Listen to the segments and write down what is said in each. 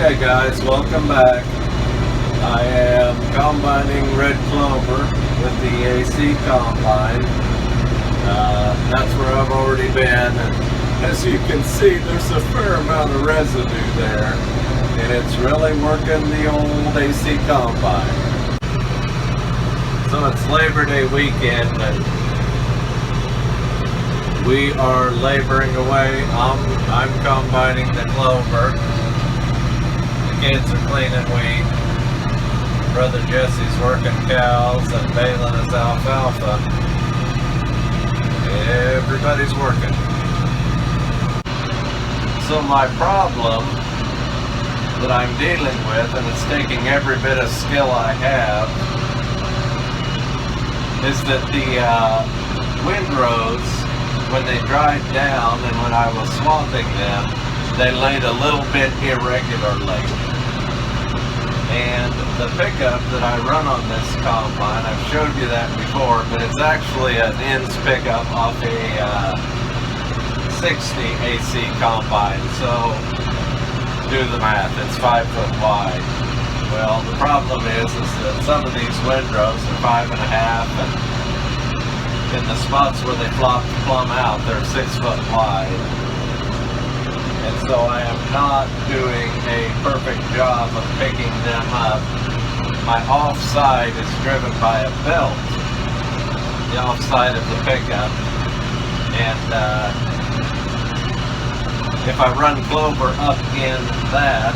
Okay guys, welcome back. I am combining red clover with the AC combine. That's where I've already been, and as you can see there's a fair amount of residue there, and it's really working the old AC combine. So it's Labor Day weekend and we are laboring away. I'm combining the clover. Kids are cleaning wheat. Brother Jesse's working cows and baling his alfalfa. Everybody's working. So my problem that I'm dealing with, and it's taking every bit of skill I have, is that the windrows, when they dried down and when I was swamping them, they laid a little bit irregularly. And the pickup that I run on this combine, I've showed you that before, but it's actually an ends pickup off a 60 AC combine. So do the math, it's 5 foot wide. Well, the problem is that some of these windrows are 5.5, and in the spots where they flop plumb out, they're 6 foot wide. And so I am not doing a perfect job of picking them up. My offside is driven by a belt, the offside of the pickup, and if I run clover up in that,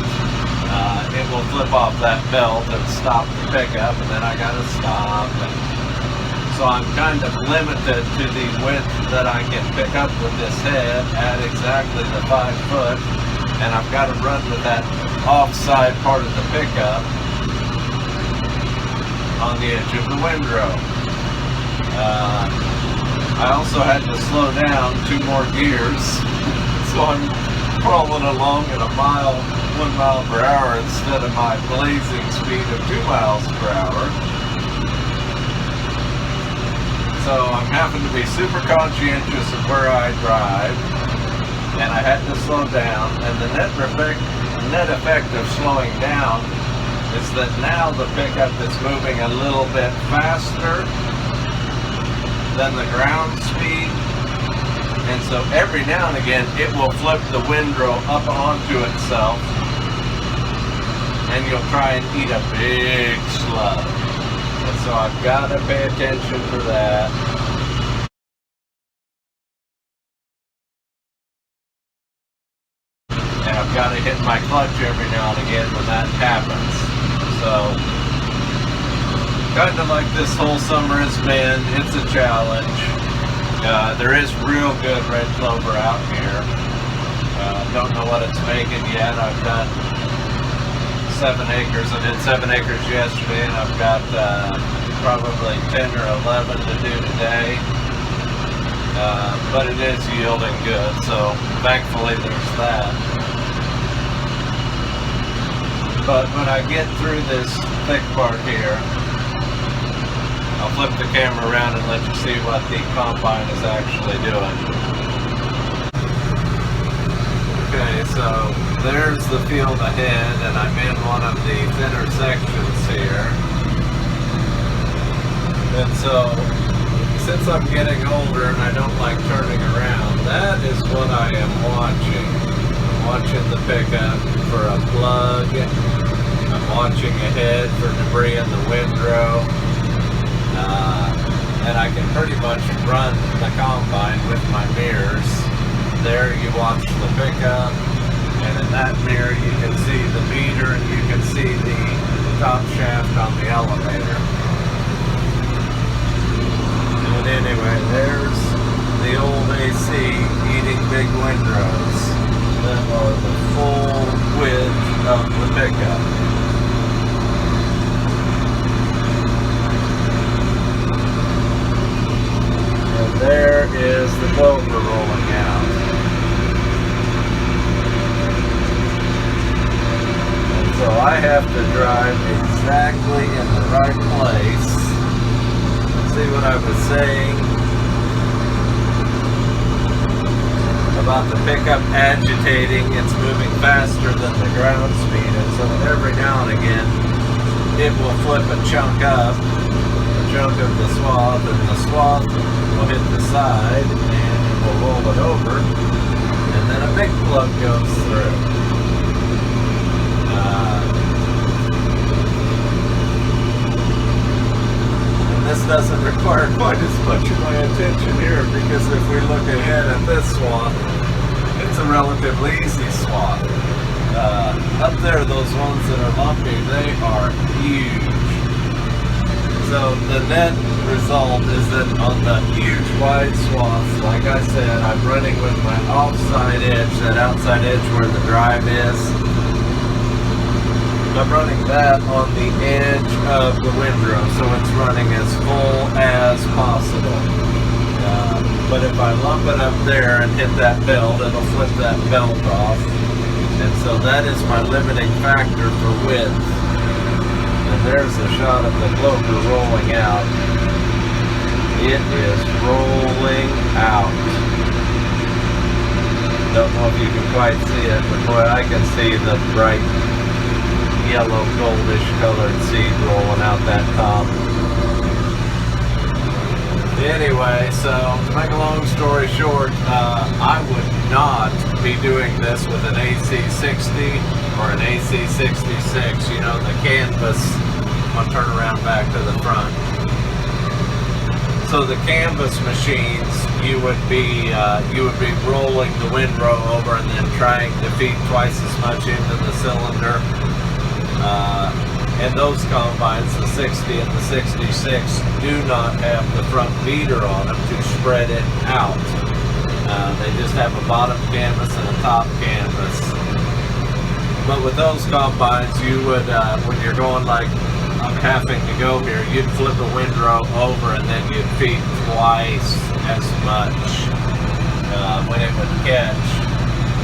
it will flip off that belt and stop the pickup, and then I gotta stop. So I'm kind of limited to the width that I can pick up with this head at exactly the 5 foot, and I've got to run with that offside part of the pickup on the edge of the windrow. I also had to slow down 2 more gears, so I'm crawling along at 1 mile per hour instead of my blazing speed of 2 miles per hour. So I'm having to be super conscientious of where I drive, and I had to slow down, and the net effect of slowing down is that now the pickup is moving a little bit faster than the ground speed, and so every now and again it will flip the windrow up onto itself, and you'll try and eat a big slug. And so I've got to pay attention for that. And I've got to hit my clutch every now and again when that happens. So, kind of like this whole summer has been, it's a challenge. There is real good red clover out here. Don't know what it's making yet. I've done 7 acres. I did 7 acres yesterday, and I've got probably 10 or 11 to do today. But it is yielding good, so thankfully there's that. But when I get through this thick part here, I'll flip the camera around and let you see what the combine is actually doing. Okay, so there's the field ahead, and I'm in one of the thinner sections here. And so, since I'm getting older and I don't like turning around, that is what I am watching. I'm watching the pickup for a plug. I'm watching ahead for debris in the windrow. And I can pretty much run the combine with my mirrors. There you watch the pickup, and in that mirror you can see the meter and you can see the top shaft on the elevator. And anyway, there's the old AC eating big windrows that are the full width of the pickup. And there is the clover rolling out. So I have to drive exactly in the right place. See what I was saying about the pickup agitating. It's moving faster than the ground speed, and so every now and again it will flip a chunk up, a chunk of the swath, and the swath will hit the side and it will roll it over, and then a big plug goes through. This doesn't require quite as much of my attention here, because if we look ahead at this swath, it's a relatively easy swath. Up there, those ones that are lumpy, they are huge. So the net result is that on the huge wide swaths, like I said, I'm running with my offside edge, that outside edge where the drive is. I'm running that on the edge of the windrow, so it's running as full as possible. But if I lump it up there and hit that belt, it'll flip that belt off. And so that is my limiting factor for width. And there's a shot of the Clover rolling out. It is rolling out. Don't know if you can quite see it, but boy, I can see the bright yellow goldish colored seed rolling out that top. Anyway, so to make a long story short, I would not be doing this with an AC60 or an AC66, you know, the canvas. I'll turn around back to the front. So the canvas machines, you would be rolling the windrow over and then trying to feed twice as much into the cylinder. And those combines, the 60 and the 66, do not have the front beater on them to spread it out. They just have a bottom canvas and a top canvas. But with those combines, you would, when you're going like I'm having to go here, you'd flip a windrow over and then you'd feed twice as much when it would catch.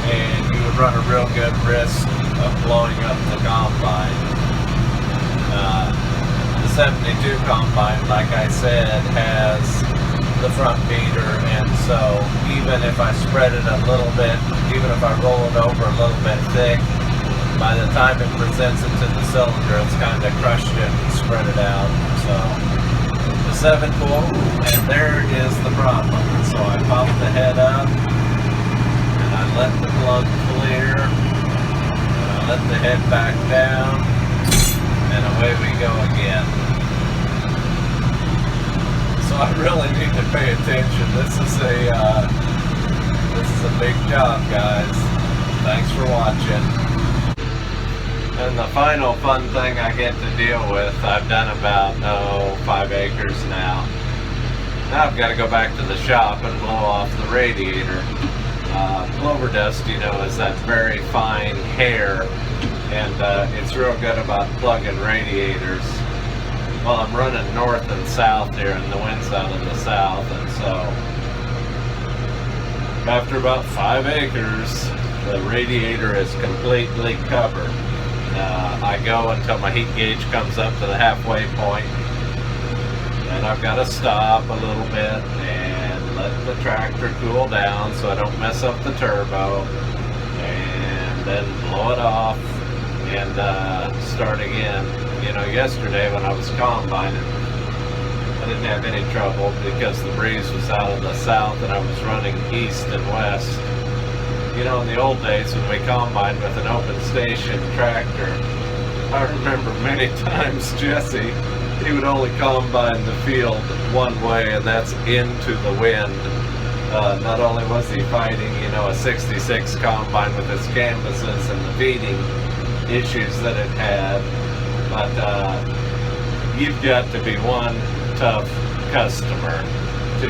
And you would run a real good risk of blowing up the combine. The 72 combine, like I said, has the front beater, and so even if I spread it a little bit, even if I roll it over a little bit thick, by the time it presents it to the cylinder, it's kind of crushed it and spread it out. So the 7 pull, and there is the problem. So I pop the head up, and I let the plug clear, and I let the head back down, and away we go again. So I really need to pay attention. This is a big job, guys. Thanks for watching. And the final fun thing I get to deal with, I've done about 5 acres now. Now I've got to go back to the shop and blow off the radiator. Clover dust, you know, is that very fine hair, and it's real good about plugging radiators. Well, I'm running north and south here, and the wind's out of the south, and so after about 5 acres, the radiator is completely covered. I go until my heat gauge comes up to the halfway point, and I've got to stop a little bit and let the tractor cool down so I don't mess up the turbo, and then blow it off and start again. You know, yesterday when I was combining, I didn't have any trouble because the breeze was out of the south and I was running east and west. You know, in the old days when we combined with an open station tractor, I remember many times Jesse, he would only combine the field one way, and that's into the wind. Not only was he fighting, you know, a 66 combine with its canvases and the feeding issues that it had, but you've got to be one tough customer to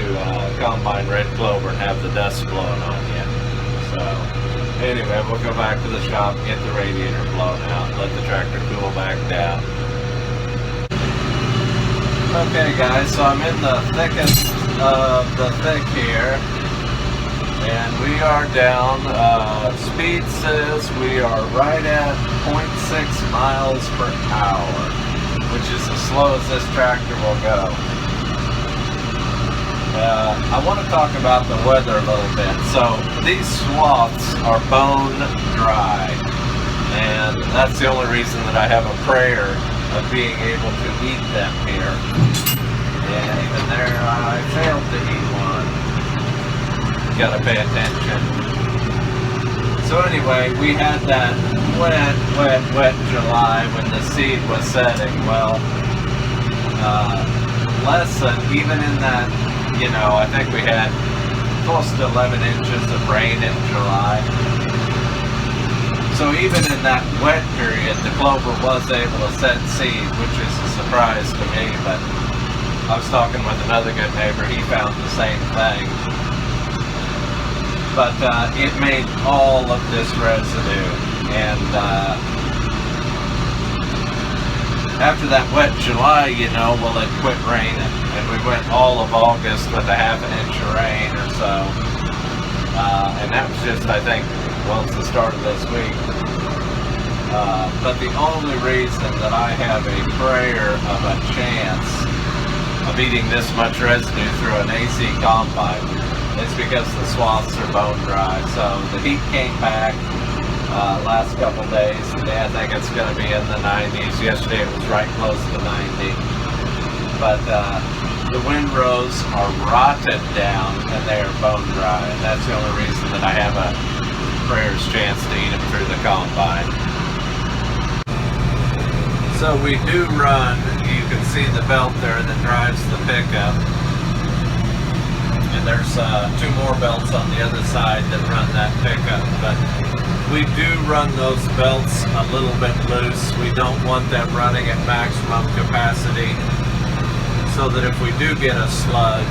combine red clover and have the dust blowing on you. So anyway, we'll go back to the shop, get the radiator blown out, let the tractor cool back down. Okay guys, so I'm in the thickest of the thick here, and we are down, speed says we are right at 0.6 miles per hour, which is as slow as this tractor will go. I want to talk about the weather a little bit. So these swaths are bone dry, and that's the only reason that I have a prayer of being able to eat them here. And even there, I failed to eat one. Gotta pay attention. So anyway, we had that wet July when the seed was setting. Well, less than, even in that, you know, I think we had close to 11 inches of rain in July. So even in that wet period, the clover was able to set seed, which is a surprise to me, but I was talking with another good neighbor, he found the same thing. But it made all of this residue, and after that wet July, you know, well, it quit raining, and we went all of August with a half an inch of rain or so, and that was just, I think, well, it's the start of this week. But the only reason that I have a prayer of a chance of eating this much residue through an AC combine is because the swaths are bone dry. So the heat came back last couple days. Today I think it's going to be in the 90s. Yesterday it was right close to 90. But the windrows are rotted down and they are bone dry. And that's the only reason that I have a prayer's chance to eat them through the combine. So we do run, you can see the belt there that drives the pickup. And there's two more belts on the other side that run that pickup. But we do run those belts a little bit loose. We don't want them running at maximum capacity, so that if we do get a slug,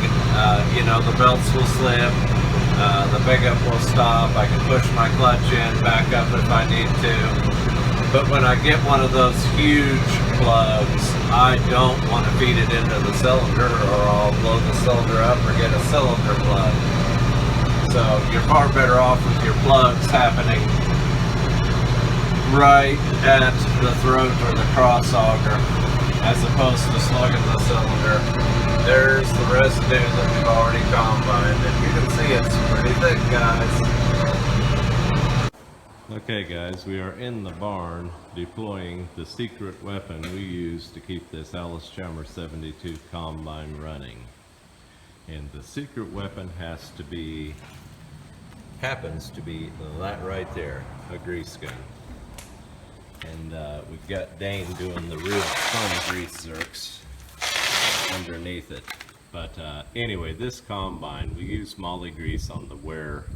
you know, the belts will slip, the pickup will stop, I can push my clutch in, back up if I need to. But when I get one of those huge plugs, I don't want to feed it into the cylinder, or I'll blow the cylinder up or get a cylinder plug. So you're far better off with your plugs happening right at the throat or the cross auger, as opposed to slugging the cylinder. There's the residue that we've already combined, and you can see it's pretty thick, guys. Okay guys, we are in the barn deploying the secret weapon we use to keep this Alice Chalmers 72 combine running. And the secret weapon happens to be that right there, a grease gun. And we've got Dane doing the real fun grease zerks underneath it. But anyway, this combine, we use moly grease on the wear.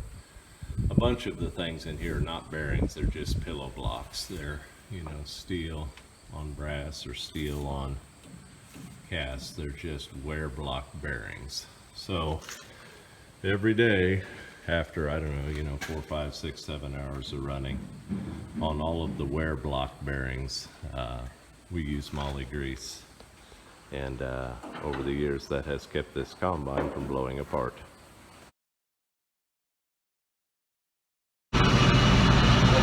A bunch of the things in here are not bearings, they're just pillow blocks. They're, you know, steel on brass or steel on cast. They're just wear block bearings. So every day after, I don't know, you know, 4, 5, 6, 7 hours of running on all of the wear block bearings, we use moly grease. And over the years that has kept this combine from blowing apart.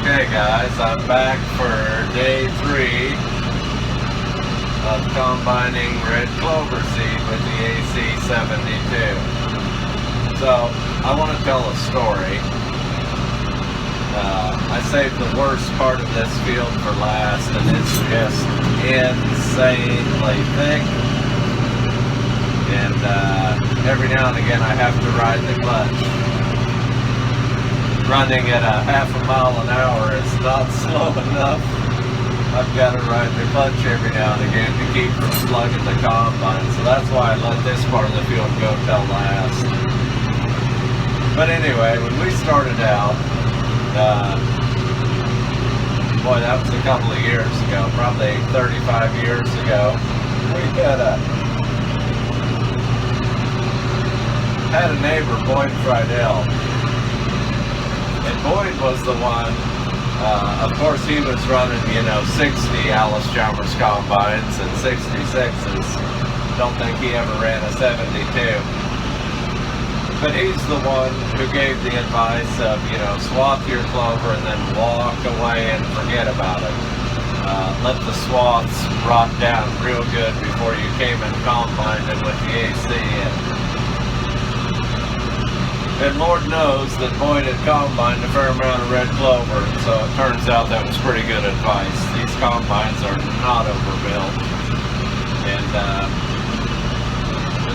Okay guys, I'm back for day 3 of combining red clover seed with the AC-72. So I want to tell a story. I saved the worst part of this field for last, and it's just insanely thick. And every now and again I have to ride the clutch. Running at a half a mile an hour is not slow enough. I've got to ride the clutch every now and again to keep from slugging the combine. So that's why I let this part of the field go till last. But anyway, when we started out, boy, that was a couple of years ago, probably 35 years ago, we had a neighbor, Boyd Friedel. And Boyd was the one, of course he was running, you know, 60 Alice Chalmers combines and 66s. Don't think he ever ran a 72. But he's the one who gave the advice of, you know, swath your clover and then walk away and forget about it. Let the swaths rot down real good before you came and combined it with the AC in. And Lord knows that Boyd had combined a fair amount of red clover, so it turns out that was pretty good advice. These combines are not overbuilt. And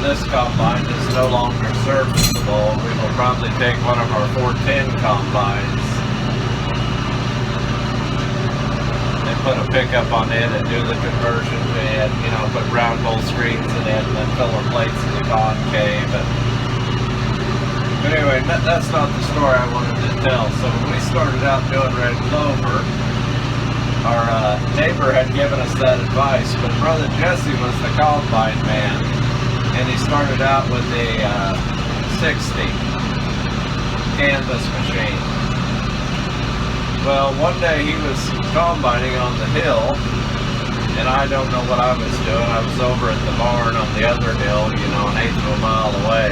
this combine is no longer serviceable. We will probably take one of our 410 combines and put a pickup on it and do the conversion bit, you know, put round hole screens in it and then filler plates in the concave. But anyway, that's not the story I wanted to tell. So when we started out doing red clover, our neighbor had given us that advice, but Brother Jesse was the combine man, and he started out with a 60 canvas machine. Well, one day he was combining on the hill, and I don't know what I was doing. I was over at the barn on the other hill, you know, an eighth of a mile away.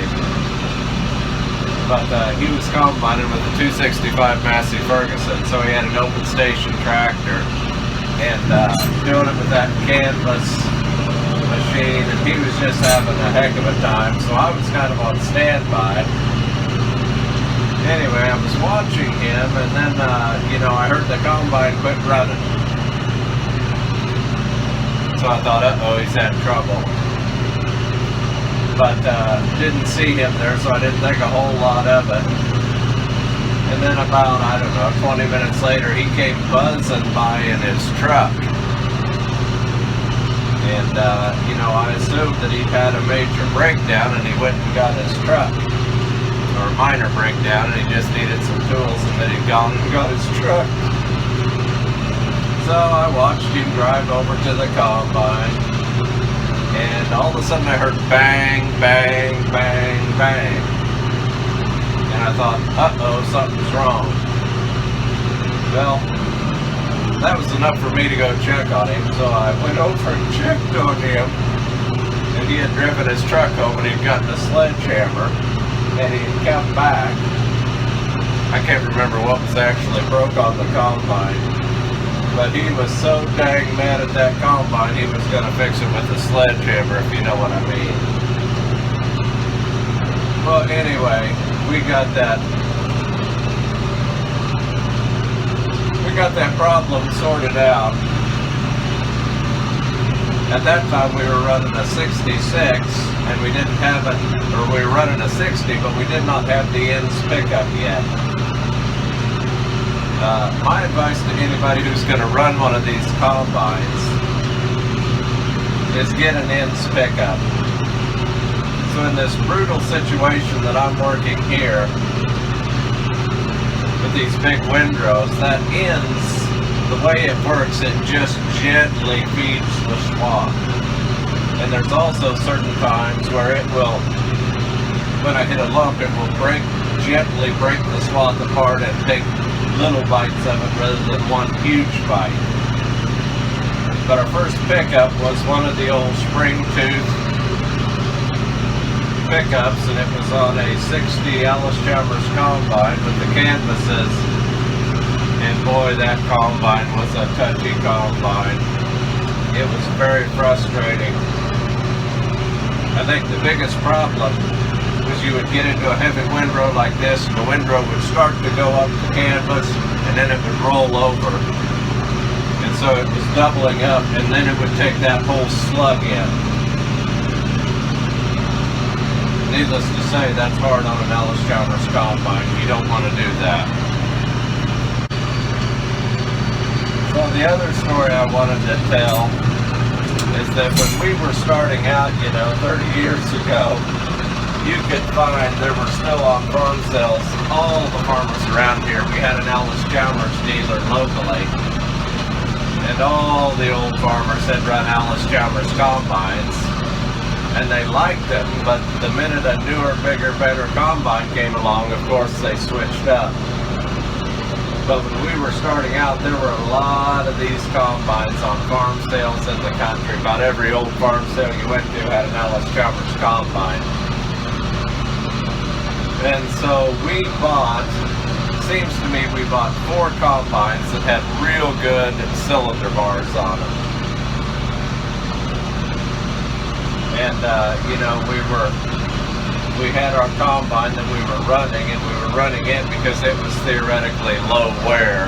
But he was combining with a 265 Massey Ferguson, so he had an open station tractor, and doing it with that canvas machine, and he was just having a heck of a time, so I was kind of on standby. Anyway, I was watching him, and then, you know, I heard the combine quit running. So I thought, uh-oh, he's had trouble. But didn't see him there, so I didn't think a whole lot of it. And then about, I don't know, 20 minutes later, he came buzzing by in his truck. And, you know, I assumed that he'd had a major breakdown and he went and got his truck. Or a minor breakdown, and he just needed some tools, and then he'd gone and got his truck. So I watched him drive over to the combine. And all of a sudden I heard bang, bang, bang, bang. And I thought, uh-oh, something's wrong. Well, that was enough for me to go check on him, so I went over and checked on him. And he had driven his truck home and he'd gotten a sledgehammer. And he'd come back. I can't remember what was actually broke on the combine. But he was so dang mad at that combine, he was going to fix it with a sledgehammer, if you know what I mean. Well, anyway, we got that problem sorted out. At that time, we were running a 66, and we didn't have it, or we were running a 60, but we did not have the ends pickup yet. My advice to anybody who's going to run one of these combines is get an ends pickup. So in this brutal situation that I'm working here with these big windrows, that ends, the way it works, it just gently feeds the swath. And there's also certain times where it will, when I hit a lump, it will gently break the swath apart and take little bites of it rather than one huge bite. But our first pickup was one of the old spring tooth pickups, and it was on a 60 Alice Chalmers combine with the canvases. And boy, that combine was a touchy combine. It was very frustrating. I think the biggest problem was you would get into a heavy windrow like this, and the windrow would start to go up the canvas, and then it would roll over. And so it was doubling up, and then it would take that whole slug in. Needless to say, that's hard on an Alice Chalmers combine. You don't want to do that. So the other story I wanted to tell is that when we were starting out, you know, 30 years ago, you could find, there were still on farm sales, all the farmers around here. We had an Alice Chalmers dealer locally, and all the old farmers had run Alice Chalmers combines, and they liked them, but the minute a newer, bigger, better combine came along, of course, they switched up. But when we were starting out, there were a lot of these combines on farm sales in the country. About every old farm sale you went to had an Alice Chalmers combine. And so we bought, seems to me we bought 4 combines that had real good cylinder bars on them. And, you know, we were we had our combine that we were running, and we were running it because it was theoretically low wear.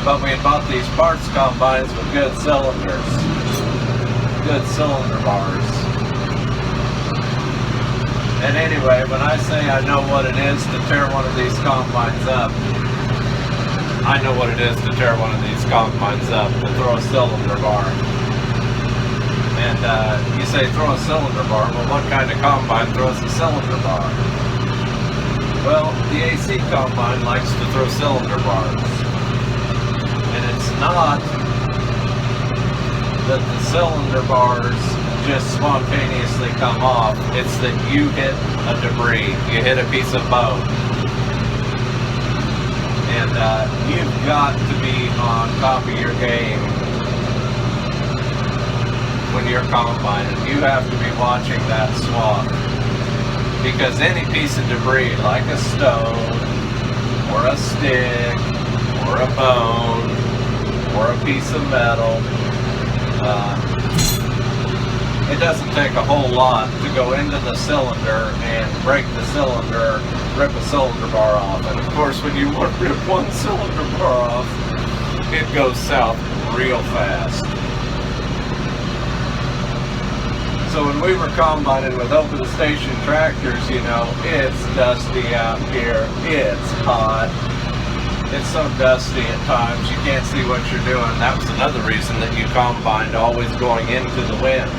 But we had bought these parts combines with good cylinders, good cylinder bars. And anyway, when I say I know what it is to tear one of these combines up, I know what it is to tear one of these combines up, to throw a cylinder bar. And you say throw a cylinder bar, well, what kind of combine throws a cylinder bar? Well, the AC combine likes to throw cylinder bars. And it's not that the cylinder bars just spontaneously come off, it's that you hit a debris, you hit a piece of bone. And you've got to be on top of your game when you're combining. You have to be watching that swath, because any piece of debris, like a stone, or a stick, or a bone, or a piece of metal, it doesn't take a whole lot to go into the cylinder and break the cylinder, rip a cylinder bar off. And of course, when you want to rip one cylinder bar off, it goes south real fast. So when we were combining with open station tractors, you know, it's dusty out here, it's hot, it's so dusty at times, you can't see what you're doing. That was another reason that you combined always going into the wind.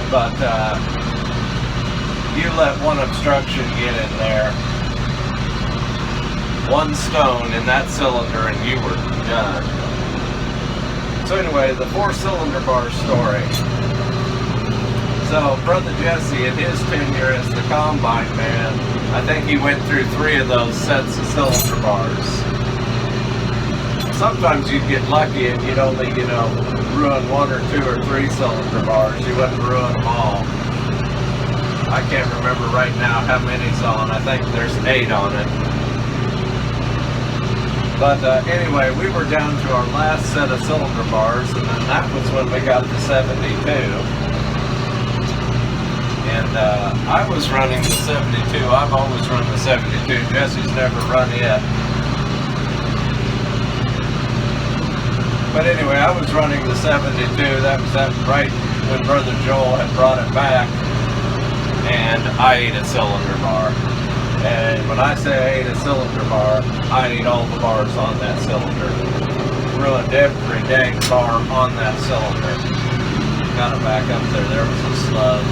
But you let one obstruction get in there, one stone in that cylinder, and you were done. So anyway, the 4-cylinder bar story. So Brother Jesse, in his tenure as the combine man, I think he went through 3 of those sets of cylinder bars. Sometimes you'd get lucky and you'd only, you know, ruin 1 or 2 or 3 cylinder bars. You wouldn't ruin them all. I can't remember right now how many's on. I think there's 8 on it. But anyway, we were down to our last set of cylinder bars, and then that was when we got the 72. And I was running the 72. I've always run the 72. Jesse's never run it. But anyway, I was running the 72. That was right when Brother Joel had brought it back. And I ate a cylinder bar. And when I say I ate a cylinder bar, I ate all the bars on that cylinder. Ruined every dang bar on that cylinder. Got it back up there. There was a slug.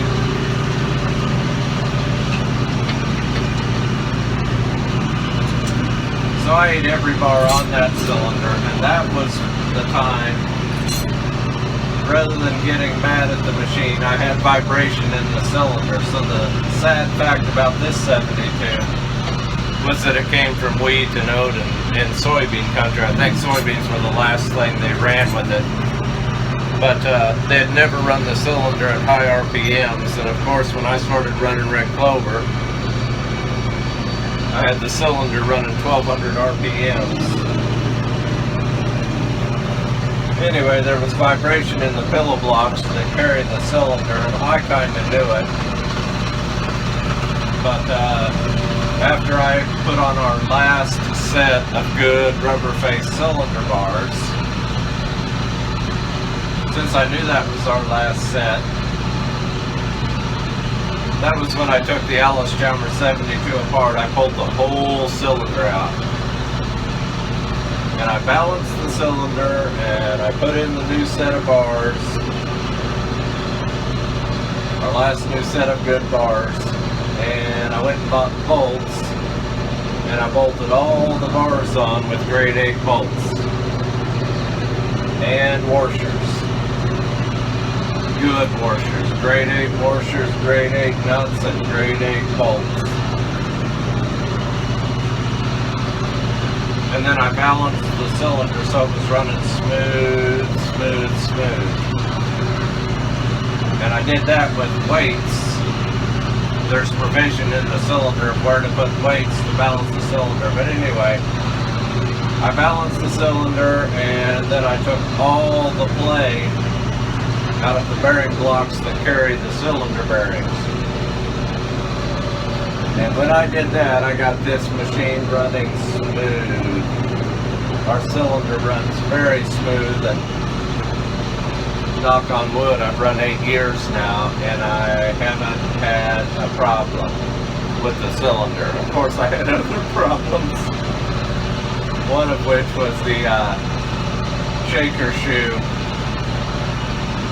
So I ate every bar on that cylinder, and that was the time, rather than getting mad at the machine, I had vibration in the cylinder. So the sad fact about this 72 was that it came from wheat and oat and soybean country. I think soybeans were the last thing they ran with it. But they had never run the cylinder at high RPMs, and of course when I started running red clover, I had the cylinder running 1200 RPMs. Anyway, there was vibration in the pillow blocks that carried the cylinder, and I kind of knew it. But after I put on our last set of good rubber-faced cylinder bars, since I knew that was our last set, that was when I took the Alice Chalmers 72 apart. I pulled the whole cylinder out. And I balanced the cylinder, and I put in the new set of bars. Our last new set of good bars. And I went and bought bolts. And I bolted all the bars on with grade 8 bolts. And washers. Good washers, grade 8 washers, grade 8 nuts, and grade 8 bolts. And then I balanced the cylinder so it was running smooth, smooth, smooth. And I did that with weights. There's provision in the cylinder of where to put weights to balance the cylinder. But anyway, I balanced the cylinder, and then I took all the play out of the bearing blocks that carry the cylinder bearings. And when I did that, I got this machine running smooth. Our cylinder runs very smooth, and knock on wood, I've run 8 years now, and I haven't had a problem with the cylinder. Of course, I had other problems, one of which was the shaker shoe.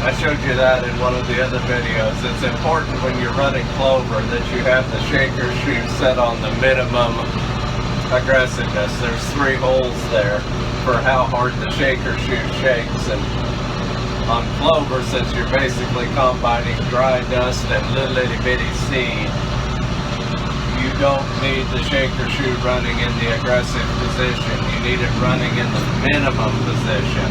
I showed you that in one of the other videos. It's important when you're running Clover that you have the shaker shoe set on the minimum aggressiveness. There's 3 holes there for how hard the shaker shoe shakes, and on Clover, since you're basically combining dry dust and little itty bitty seed, you don't need the shaker shoe running in the aggressive position. You need it running in the minimum position.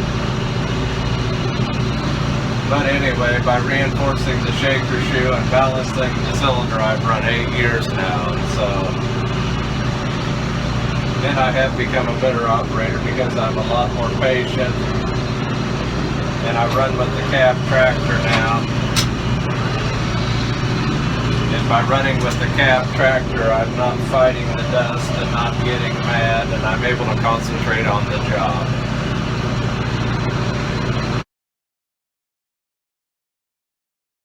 But anyway, by reinforcing the shaker shoe and balancing the cylinder, I've run 8 years now, and so then I have become a better operator because I'm a lot more patient, and I run with the cab tractor now. And by running with the cab tractor, I'm not fighting the dust and not getting mad, and I'm able to concentrate on the job.